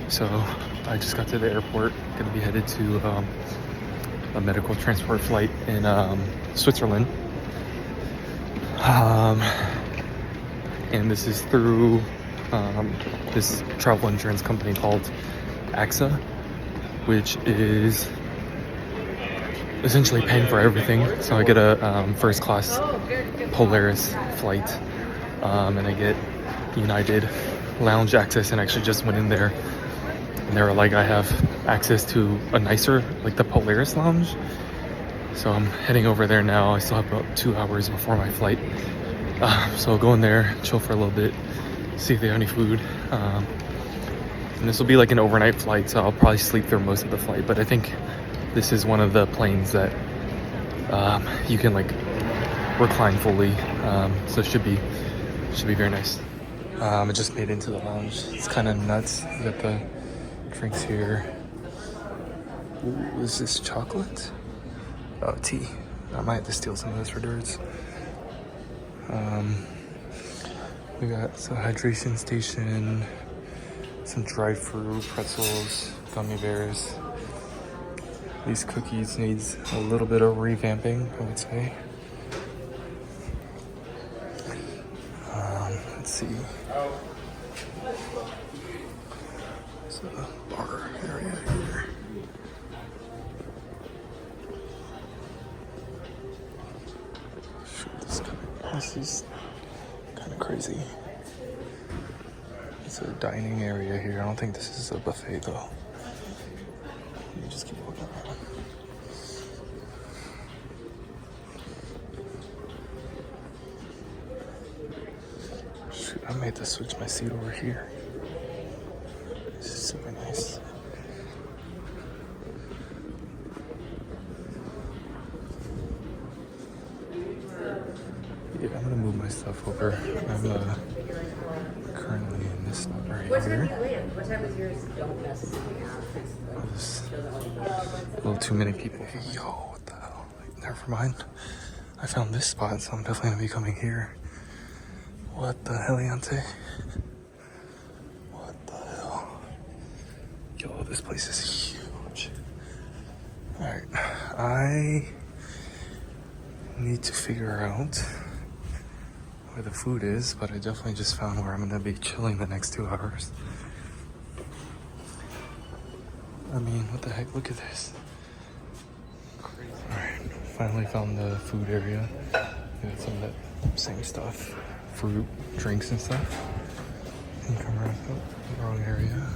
So I just got to the airport, gonna be headed to a medical transport flight in Switzerland. And this is through this travel insurance company called AXA, which is essentially paying for everything. So I get a first class Polaris flight, and I get United lounge access, and I actually just went in there and they were like, I have access to a nicer, like the Polaris lounge. So I'm heading over there now. I still have about 2 hours before my flight. So I'll go in there, chill for a little bit, see if they have any food. And this will be like an overnight flight, so I'll probably sleep through most of the flight. But I think this is one of the planes that you can like recline fully. So it should be very nice. I just made it into the lounge. It's kind of nuts. You got the drinks here. Ooh, is this chocolate? Oh, tea. I might have to steal some of this for Dirts. We got a hydration station, some dried fruit, pretzels, gummy bears. These cookies needs a little bit of revamping, I would say. Let's see. There's a bar area here. This is kind of crazy. It's a dining area here. I don't think this is a buffet though. Let me just keep walking around. Shoot, I made to switch my seat over here. This is super nice. Yeah, I'm gonna move my stuff over. I'm currently in this spot right What time here. do you land? What time is yours? Don't mess with me out. There's a little too many people. Yo, what the hell? Never mind. I found this spot, so I'm definitely gonna be coming here. What the heliante? What the hell? Yo, this place is huge. Alright, I need to figure out where the food is, but I definitely just found where I'm gonna be chilling the next 2 hours. I mean, what the heck? Look at this. Crazy. Alright, finally found the food area. We got some of that same stuff. Fruit, drinks and stuff. And come around. Oh, wrong area.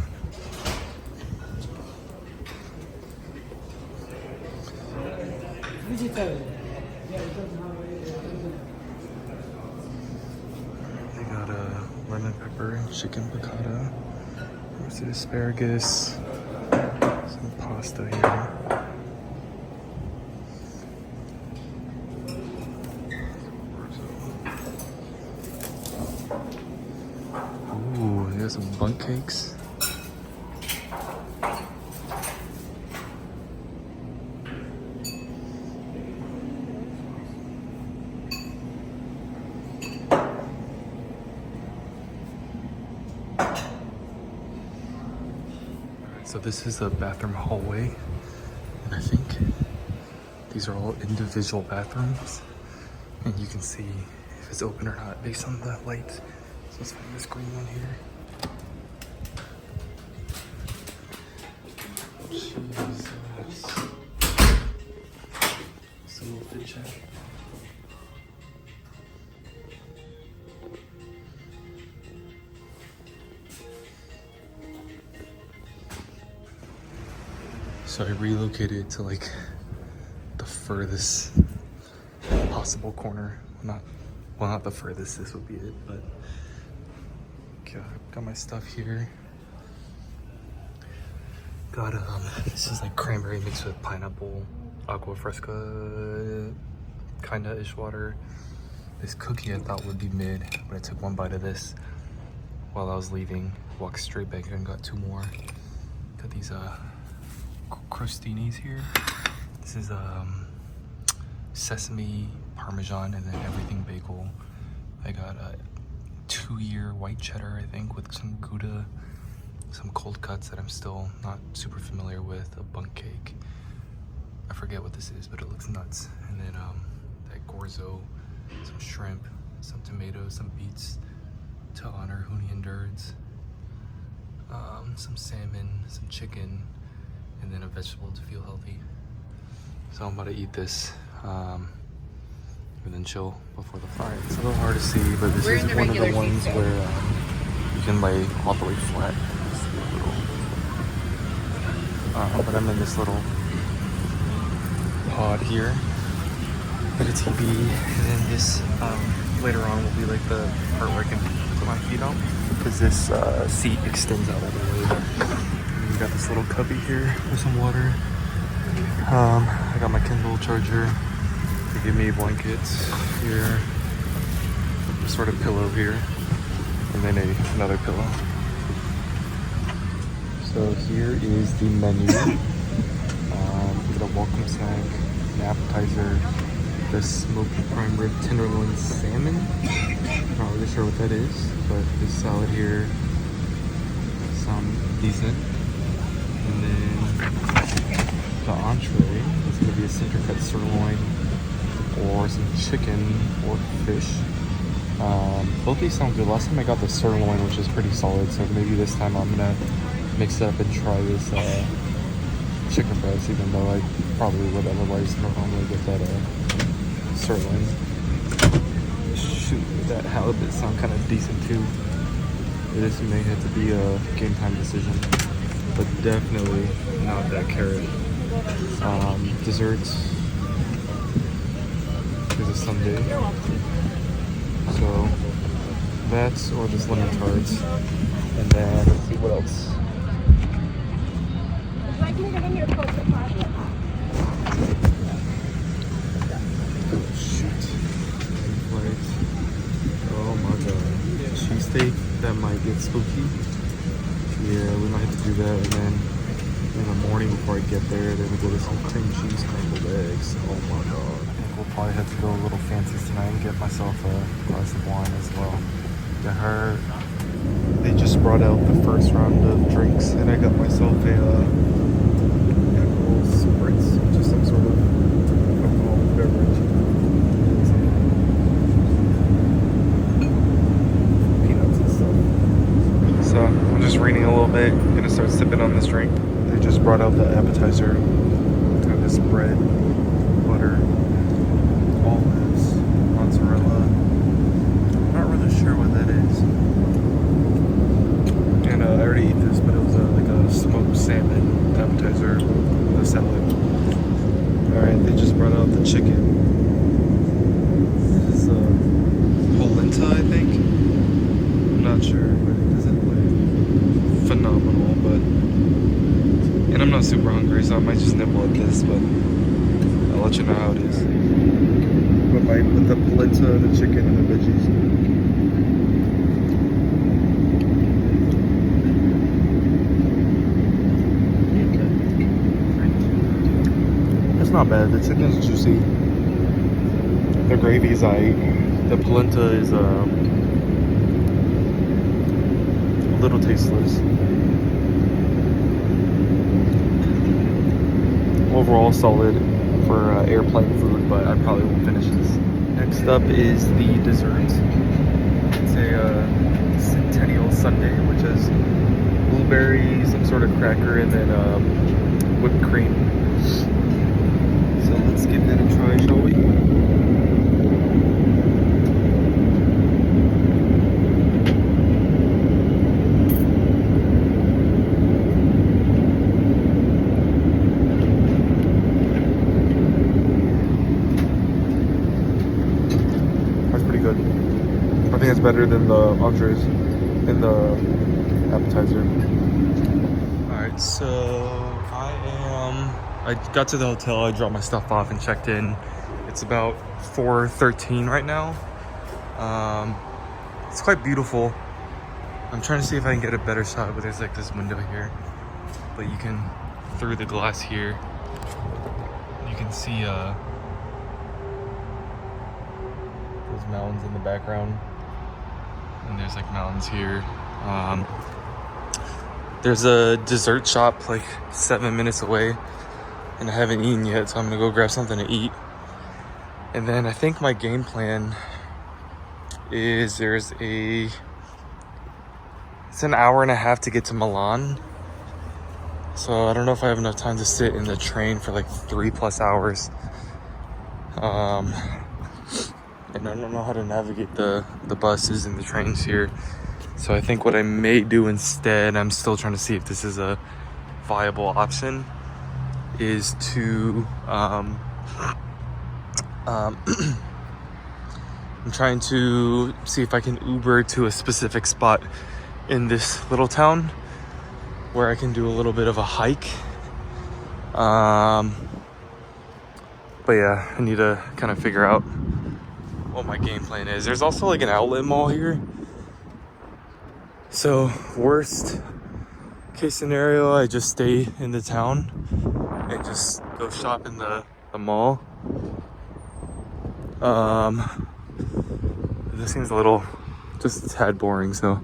They got a lemon pepper and chicken piccata, roasted asparagus, some pasta here. Ooh, they got some bundt cakes. So this is a bathroom hallway, and I think these are all individual bathrooms, and you can see if it's open or not based on the light. So let's find this green one here. Jesus. It's a little fit check. So I relocated to like the furthest possible corner. Not the furthest, this would be it, but got my stuff here. Got this is like cranberry mixed with pineapple, agua fresca, kinda ish water. This cookie I thought would be mid, but I took one bite of this while I was leaving. Walked straight back and got 2 more. Got these crostinis here. This is sesame, parmesan, and then everything bagel. I got a 2-year white cheddar, I think, with some Gouda some cold cuts that I'm still not super familiar with, a bunk cake. I forget what this is, but it looks nuts. And then that gorzo, some shrimp, some tomatoes, some beets to honor Huni and Durds, some salmon, some chicken, and then a vegetable to feel healthy. So I'm about to eat this and then chill before the flight. It's a little hard to see, but this is one of the ones where you can lay all the way flat. But I'm in this little pod here with a TV, and then this later on will be like the part where I can put my feet up, because this seat extends out all the way. And we got this little cubby here with some water. I got my Kindle charger. They give me blankets here, some sort of pillow here, and then another pillow. So here is the menu. Get a welcome snack, an appetizer, the smoked prime rib tenderloin salmon. Not really sure what that is, but this salad here, some decent. And then the entree is going to be a center cut sirloin or some chicken or fish. Both these sound good. Last time I got the sirloin, which is pretty solid, so maybe this time I'm gonna mix it up and try this chicken breast, even though I probably would otherwise normally get that sirloin. Shoot, that halibut sound kind of decent too. This may have to be a game time decision, but definitely not that carrot. Desserts is a sundae. So that's, or this lemon tarts, and then let's see what else. Oh shoot! Right. Oh my god! Cheesesteak, that might get spooky. Yeah, we might have to do that, and then in the morning before I get there, then we go to some cream cheese scrambled eggs. Oh my god! We'll probably have to go a little fancy tonight and get myself a glass of wine as well. They just brought out the first round of drinks, and I got myself a little spritz, which is some sort of alcoholic beverage. Some peanuts and stuff. So I'm just reading a little bit. I'm gonna start sipping on this drink. They just brought out the appetizer. Got this bread, butter, olives, mozzarella. Not really sure what that is. And I already ate this, but it was like a smoked salmon appetizer, the salad. Alright, they just brought out the chicken. This is polenta, I think. I'm not sure, but it doesn't look phenomenal, but... And I'm not super hungry, so I might just nibble at this, but I'll let you know how it is. But with the polenta, the chicken, and the veggies. It's not bad. The chicken's juicy. The gravy's aight. The polenta is a little tasteless. Overall solid for airplane food, but I probably won't finish this. Next up is the dessert. It's a Centennial Sundae, which is blueberry, some sort of cracker, and then whipped cream. So let's give that a try, shall we? That's pretty good. I think it's better than the entrees and the appetizer. Alright, so I got to the hotel, I dropped my stuff off and checked in. It's about 4:13 right now. It's quite beautiful. I'm trying to see if I can get a better shot, but there's like this window here. But you can, through the glass here, you can see those mountains in the background. And there's like mountains here. There's a dessert shop like 7 minutes away, and I haven't eaten yet, so I'm gonna go grab something to eat. And then I think my game plan is it's an hour and a half to get to Milan. So I don't know if I have enough time to sit in the train for like 3+ hours. And I don't know how to navigate the buses and the trains here. So I think what I may do instead, I'm still trying to see if this is a viable option, is to I'm trying to see if I can Uber to a specific spot in this little town where I can do a little bit of a hike. But yeah, I need to kind of figure out what my game plan is. There's also like an outlet mall here. So worst case scenario, I just stay in the town and just go shop in the mall. This seems a little, just a tad boring, so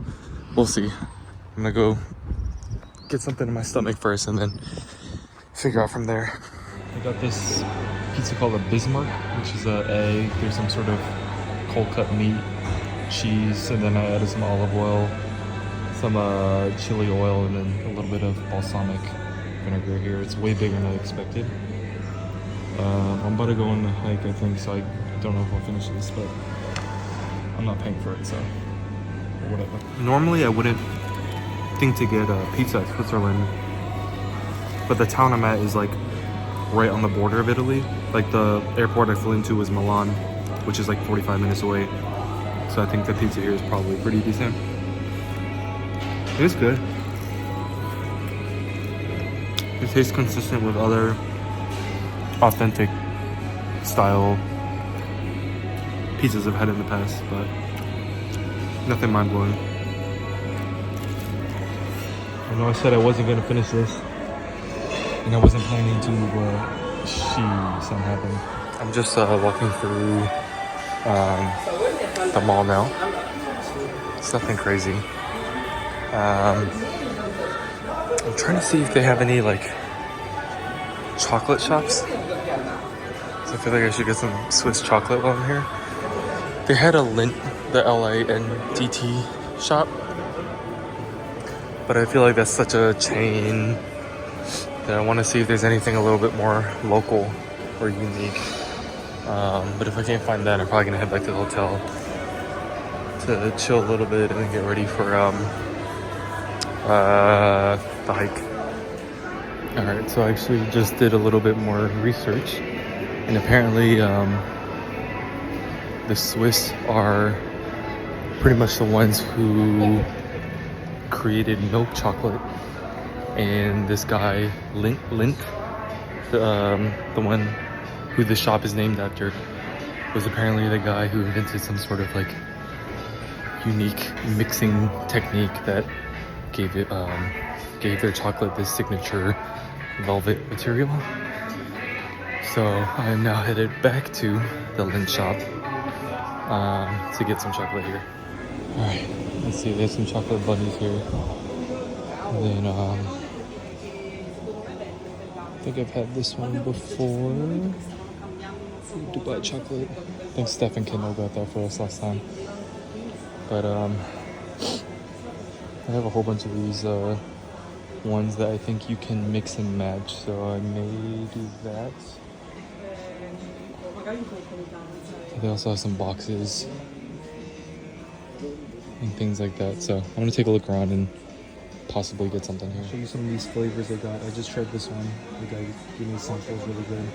we'll see. I'm gonna go get something in my stomach first and then figure out from there. I got this pizza called a Bismarck, which is a egg. There's some sort of cold cut meat, cheese, and then I added some olive oil, some chili oil, and then a little bit of balsamic vinegar here. It's way bigger than I expected. I'm about to go on a hike, I think, so I don't know if I'll finish this, but I'm not paying for it, so whatever. Normally I wouldn't think to get a pizza at Switzerland, but the town I'm at is like right on the border of Italy. Like the airport I flew into was Milan, which is like 45 minutes away. So I think the pizza here is probably pretty decent. It is good. It tastes consistent with other authentic style pizzas I've had in the past, but nothing mind-blowing. I know I said I wasn't going to finish this, and I wasn't planning to something happened. I'm just walking through the mall now. It's nothing crazy. I'm trying to see if they have any like chocolate shops. So I feel like I should get some Swiss chocolate while I'm here. They had a Lindt, the LINDT shop, but I feel like that's such a chain that I want to see if there's anything a little bit more local or unique. But if I can't find that, I'm probably gonna head back to the hotel to chill a little bit and then get ready for the hike. Alright, so I actually just did a little bit more research, and apparently the Swiss are pretty much the ones who created milk chocolate, and this guy Lindt, the one who the shop is named after, was apparently the guy who invented some sort of like unique mixing technique that gave their chocolate this signature velvet material. So I am now headed back to the Lindt shop to get some chocolate here. Alright, let's see, there's some chocolate bunnies here. And then I think I've had this one before. Dubai chocolate. I think Steph and Kendall got that for us last time. But I have a whole bunch of these ones that I think you can mix and match, so I may do that. They also have some boxes and things like that, so I'm gonna take a look around and possibly get something here. I'll show you some of these flavors they got. I just tried this one. The guy gave me a sample, it's really good.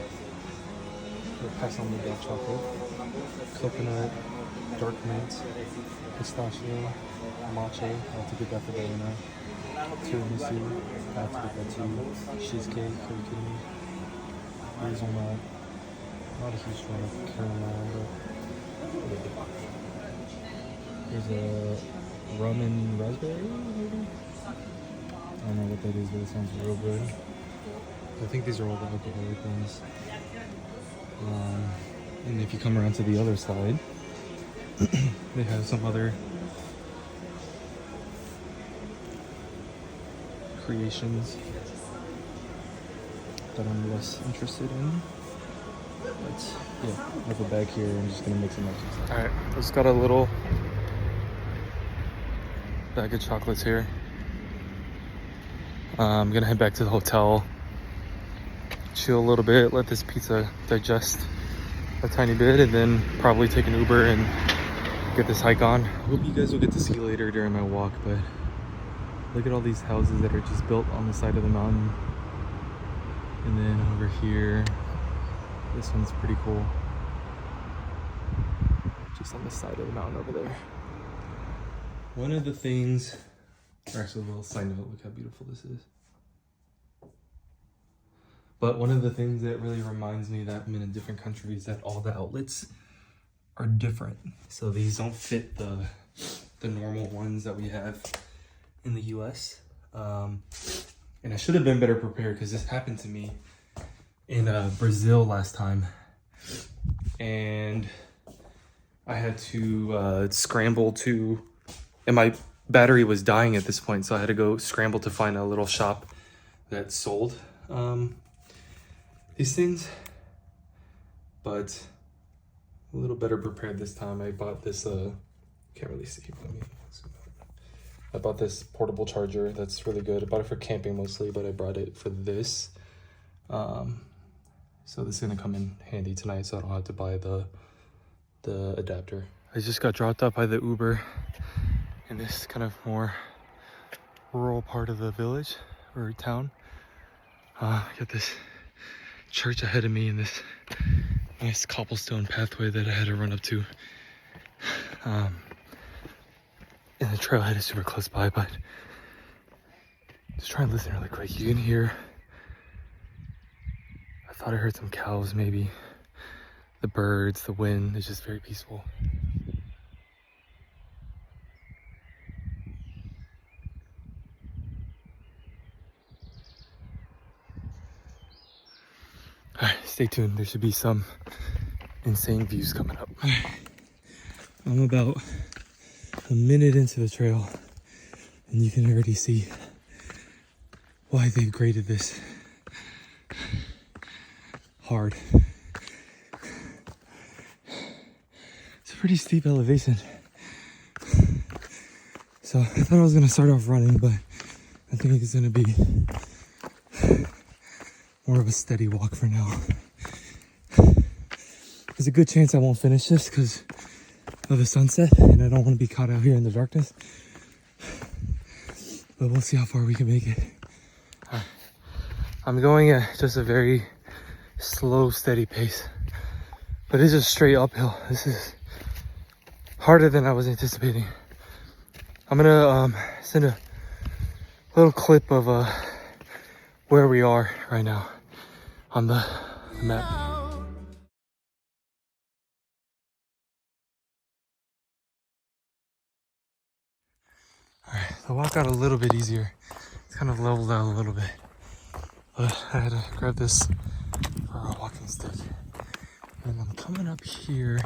We'll pass on the dark chocolate, coconut, dark mint, pistachio, matcha. I'll have to get that for Diana. Tiramisu, I have to get that too. Cheesecake, are you kidding me? Hazelnut, not a huge fan of caramel, but there's a rum and raspberry, maybe? I don't know what that is, but it sounds real good. I think these are all the alcoholic ones. And if you come around to the other side, they have some other creations that I'm less interested in. But yeah, I have a bag here. I'm just gonna make some extra. All right, just got a little bag of chocolates here. I'm gonna head back to the hotel, chill a little bit, let this pizza digest a tiny bit, and then probably take an Uber and get this hike on. I hope you guys will get to see later during my walk, but look at all these houses that are just built on the side of the mountain. And then over here, this one's pretty cool. Just on the side of the mountain over there. One of the things, or actually a little side note, look how beautiful this is. But one of the things that really reminds me that I'm in a different country is that all the outlets are different. So these don't fit the normal ones that we have in the US. And I should have been better prepared because this happened to me in Brazil last time. And I had to scramble to, and my battery was dying at this point, so I had to go scramble to find a little shop that sold these things. But a little better prepared this time. I bought this, can't really see, let me zoom out. I bought this portable charger that's really good. I bought it for camping mostly, but I brought it for this. So this is gonna come in handy tonight, so I don't have to buy the adapter. I just got dropped off by the Uber in this kind of more rural part of the village or town. Got this church ahead of me in this nice cobblestone pathway that I had to run up to. And the trailhead is super close by, but just try and listen really quick. You can hear, I thought I heard some cows maybe, the birds, the wind. It's just very peaceful. All right, stay tuned. There should be some insane views coming up. All right. I'm about a minute into the trail, and you can already see why they graded this hard. It's a pretty steep elevation. So I thought I was gonna start off running, but I think it's gonna be more of a steady walk for now. There's a good chance I won't finish this because of the sunset, and I don't want to be caught out here in the darkness. But we'll see how far we can make it. I'm going at just a very slow, steady pace, but it's just straight uphill. This is harder than I was anticipating. I'm gonna send a little clip of where we are right now on the map. Alright, the walk got a little bit easier. It's kind of leveled out a little bit. But I had to grab this for a walking stick. And I'm coming up here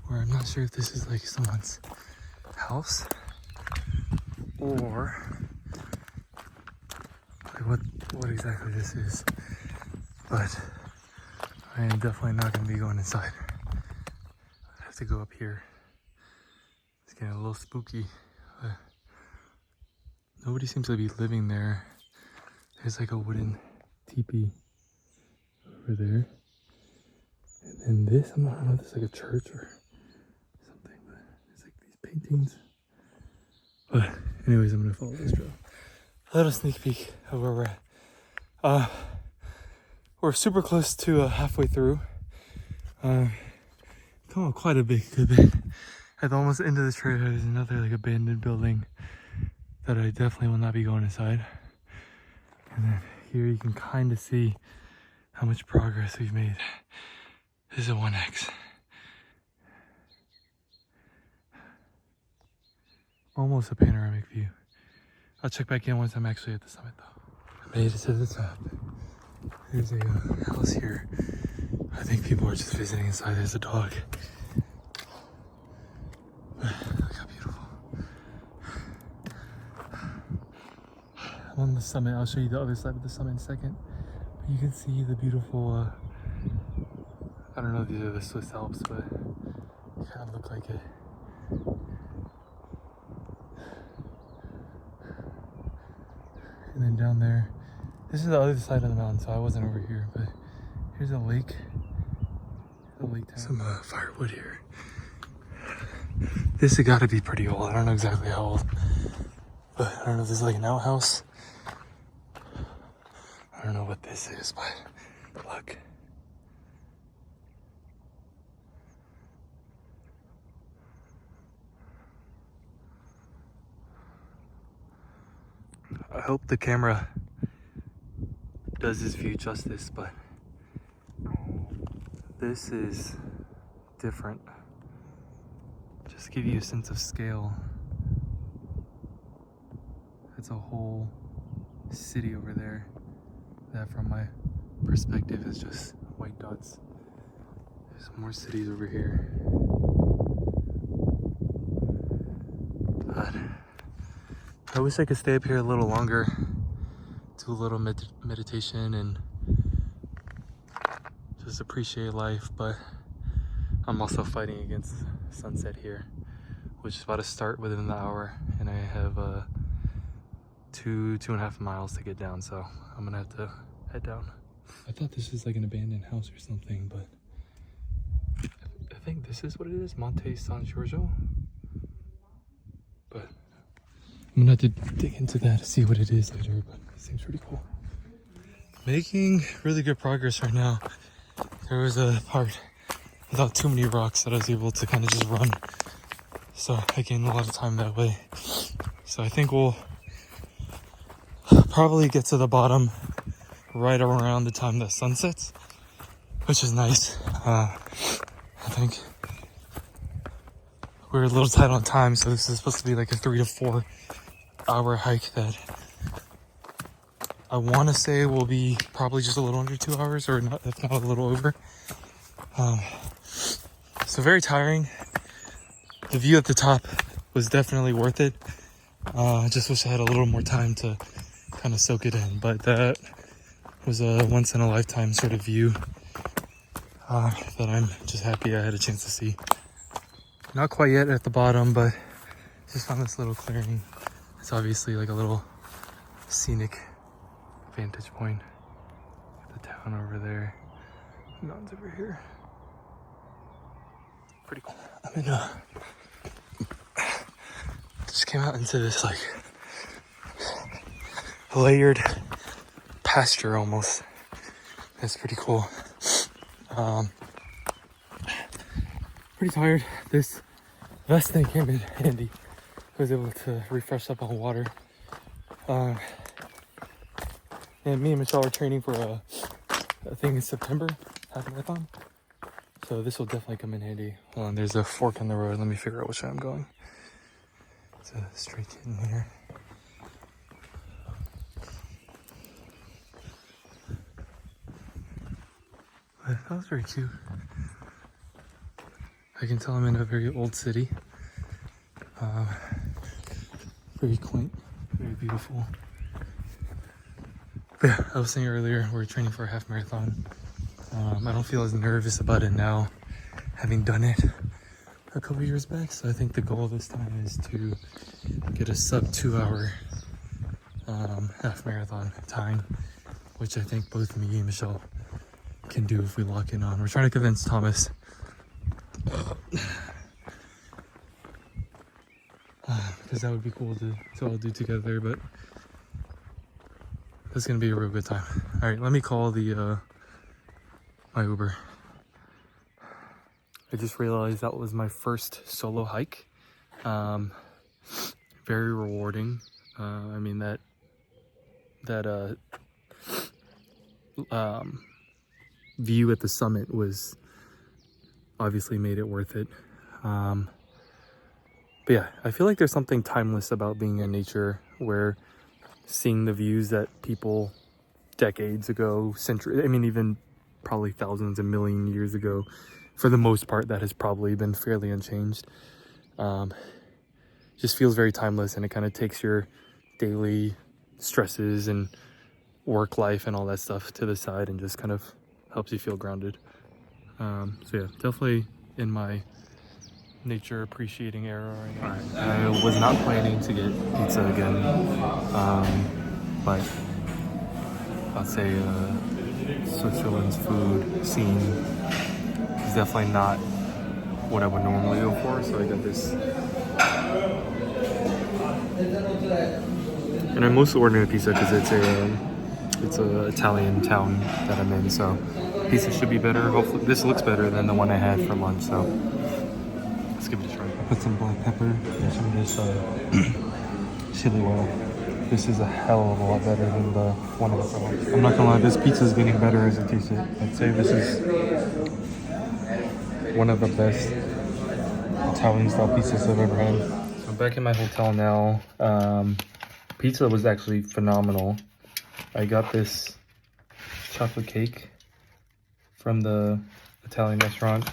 where I'm not sure if this is like someone's house or like what exactly this is. But I am definitely not going to be going inside. I have to go up here. It's getting a little spooky. But nobody seems to be living there. There's like a wooden teepee over there. And then this, I don't know if this is like a church or something, but there's like these paintings. But anyways, I'm gonna follow this trail. A little sneak peek of where we're at. We're super close to halfway through. Come on, quite a good bit. At the almost end of the trail, there's another like abandoned building that I definitely will not be going inside. And then here you can kind of see how much progress we've made. This is a 1X. Almost a panoramic view. I'll check back in once I'm actually at the summit though. I made it to the top. There's a house here. I think people are just visiting inside. There's a dog. Look how beautiful. I'm on the summit. I'll show you the other side of the summit in a second. But you can see the beautiful, I don't know if these are the Swiss Alps, but they kind of look like it. And then down there, this is the other side of the mountain, so I wasn't over here, but here's a lake. A lake town. Some firewood here. This has got to be pretty old. I don't know exactly how old, but I don't know if this is like an outhouse. I don't know what this is, but look. I hope the camera does this view justice, but this is different. Just to give you a sense of scale. It's a whole city over there that from my perspective is just white dots. There's more cities over here. But I wish I could stay up here a little longer, do a little meditation and just appreciate life, but I'm also fighting against sunset here, which is about to start within the hour, and I have 2.5 miles to get down, so I'm gonna have to head down. I thought this was like an abandoned house or something, but I think this is what it is, Monte San Giorgio. But I'm gonna have to dig into that to see what it is later, but it seems pretty cool. Making really good progress right now. There was a part without too many rocks that I was able to kind of just run. So I gained a lot of time that way. So I think we'll probably get to the bottom right around the time that sun sets, which is nice. I think we're a little tight on time, so this is supposed to be like a 3 to 4 hour hike that I want to say will be probably just a little under 2 hours, or not, if not a little over. So very tiring. The view at the top was definitely worth it. I just wish I had a little more time to kind of soak it in, but that was a once in a lifetime sort of view that I'm just happy I had a chance to see. Not quite yet at the bottom, but just found this little clearing. It's obviously like a little scenic vantage point. The town over there, mountains over here. Pretty cool. I'm in just came out into this like layered pasture almost. That's pretty cool. Pretty tired. This vest thing came in handy. I was able to refresh up on water. And me and Michelle are training for a thing in September, half marathon. So this will definitely come in handy. Hold on, there's a fork in the road. Let me figure out which way I'm going. It's a straight in here. But that was very cute. I can tell I'm in a very old city. Very quaint, very beautiful. But yeah, I was saying earlier, we're training for a half marathon. I don't feel as nervous about it now, having done it a couple years back. So I think the goal this time is to get a sub 2 hour half marathon time, which I think both me and Michelle can do if we lock in on. We're trying to convince Thomas. Because that would be cool to all do together, but it's gonna be a real good time. All right, let me call the my Uber. I just realized that was my first solo hike. Very rewarding. I mean that view at the summit was obviously made it worth it. But yeah, I feel like there's something timeless about being in nature, where seeing the views that people decades ago, even probably thousands and million years ago, for the most part, that has probably been fairly unchanged. Just feels very timeless, and it kind of takes your daily stresses and work life and all that stuff to the side and just kind of helps you feel grounded. So yeah, definitely in my nature appreciating era right now. I was not planning to get pizza again, but I'd say Switzerland's food scene is definitely not what I would normally go for, so I got this. And I'm mostly ordering a pizza because it's a Italian town that I'm in, so pizza should be better. Hopefully, this looks better than the one I had for lunch, so let's give it a try. I put some black pepper and some of this chili oil. This is a hell of a lot better than the one I got for lunch. I'm not gonna lie, this pizza is getting better as I taste it. I'd say this is one of the best Italian style pizzas I've ever had. So I'm back in my hotel now. Pizza was actually phenomenal. I got this chocolate cake from the Italian restaurant.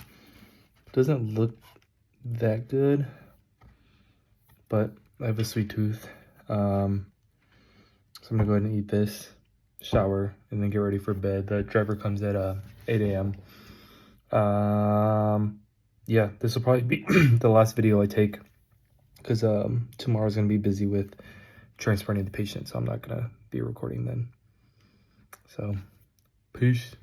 Doesn't look that good, but I have a sweet tooth. So I'm gonna go ahead and eat this, shower, and then get ready for bed. The driver comes at 8 a.m. Yeah, this will probably be the last video I take because tomorrow's gonna be busy with transporting the patient, so I'm not gonna be recording then. So, peace.